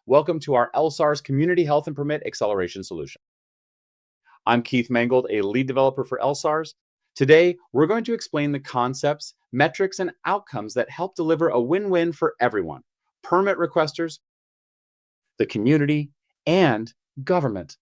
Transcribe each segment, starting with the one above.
Welcome to our LSARS Community Health and Permit Acceleration Solution. I'm Keith Mangold, a lead developer for LSARS. Today, we're going to explain the concepts, metrics, and outcomes that help deliver a win-win for everyone: permit requesters, the community, and government.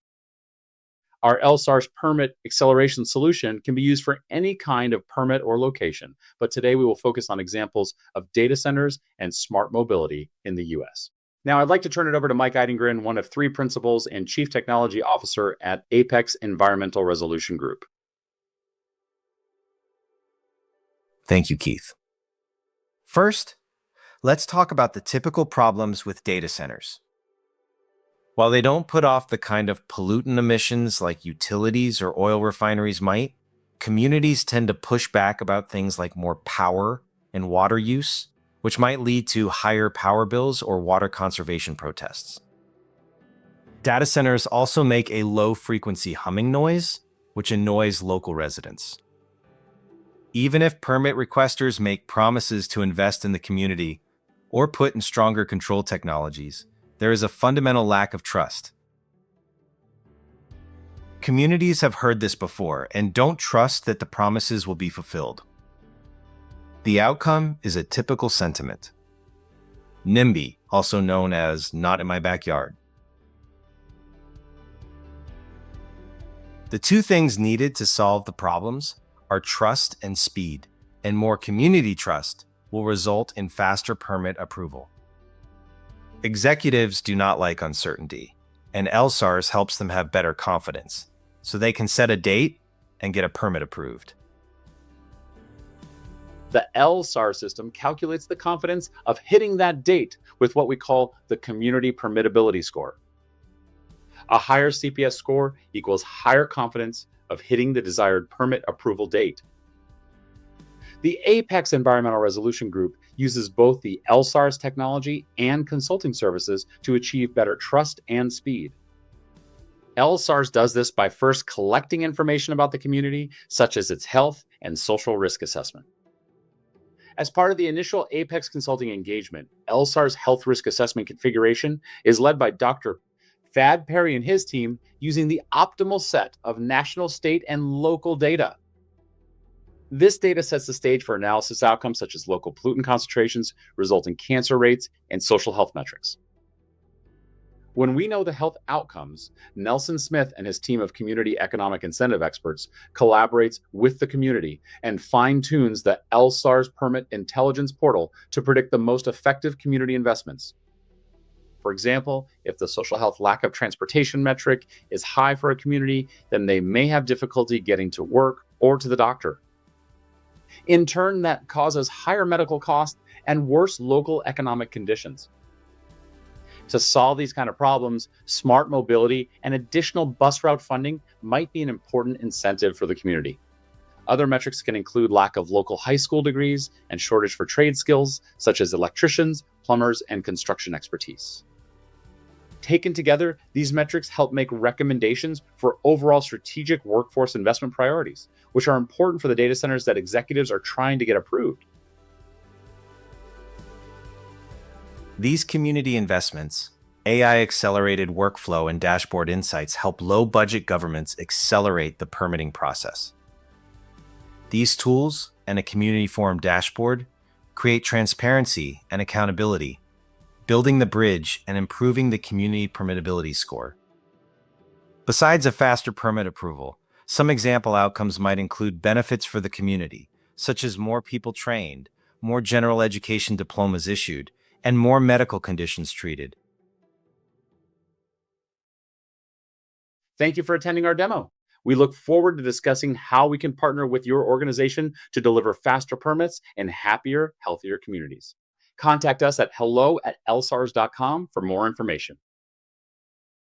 Our LSARS Permit Acceleration Solution can be used for any kind of permit or location, but today we will focus on examples of data centers and smart mobility in the US. Now, I'd like to turn it over to Mike Eidengren, one of three principals and Chief Technology Officer at Apex Environmental Resolution Group. Thank you, Keith. First, let's talk about the typical problems with data centers. While they don't put off the kind of pollutant emissions like utilities or oil refineries might, communities tend to push back about things like more power and water use, which might lead to higher power bills or water conservation protests. Data centers also make a low-frequency humming noise, which annoys local residents. Even if permit requesters make promises to invest in the community or put in stronger control technologies, there is a fundamental lack of trust. Communities have heard this before and don't trust that the promises will be fulfilled. The outcome is a typical sentiment: NIMBY, also known as "not in my backyard." The two things needed to solve the problems are trust and speed, and more community trust will result in faster permit approval. Executives do not like uncertainty, and LSARS helps them have better confidence, so they can set a date and get a permit approved. The LSARS system calculates the confidence of hitting that date with what we call the Community Permittability Score. A higher CPS score equals higher confidence of hitting the desired permit approval date. The Apex Environmental Resolution Group uses both the LSARS technology and consulting services to achieve better trust and speed. LSARS does this by first collecting information about the community, such as its health and social risk assessment. As part of the initial Apex consulting engagement, LSARS health risk assessment configuration is led by Dr. Thad Perry and his team using the optimal set of national, state, and local data. This data sets the stage for analysis outcomes such as local pollutant concentrations, resulting cancer rates, and social health metrics. When we know the health outcomes, Nelson Smith and his team of community economic incentive experts collaborates with the community and fine-tunes the LSARS Permit Intelligence Portal to predict the most effective community investments. For example, if the social health lack of transportation metric is high for a community, then they may have difficulty getting to work or to the doctor. In turn, that causes higher medical costs and worse local economic conditions. To solve these kind of problems, smart mobility and additional bus route funding might be an important incentive for the community. Other metrics can include lack of local high school degrees and shortage for trade skills, such as electricians, plumbers, and construction expertise. Taken together, these metrics help make recommendations for overall strategic workforce investment priorities, which are important for the data centers that executives are trying to get approved. These community investments, AI-accelerated workflow and dashboard insights help low-budget governments accelerate the permitting process. These tools and a community forum dashboard create transparency and accountability, building the bridge and improving the community permittability score. Besides a faster permit approval, some example outcomes might include benefits for the community, such as more people trained, more general education diplomas issued, and more medical conditions treated. Thank you for attending our demo. We look forward to discussing how we can partner with your organization to deliver faster permits and happier, healthier communities. Contact us at hello@lsars.com for more information.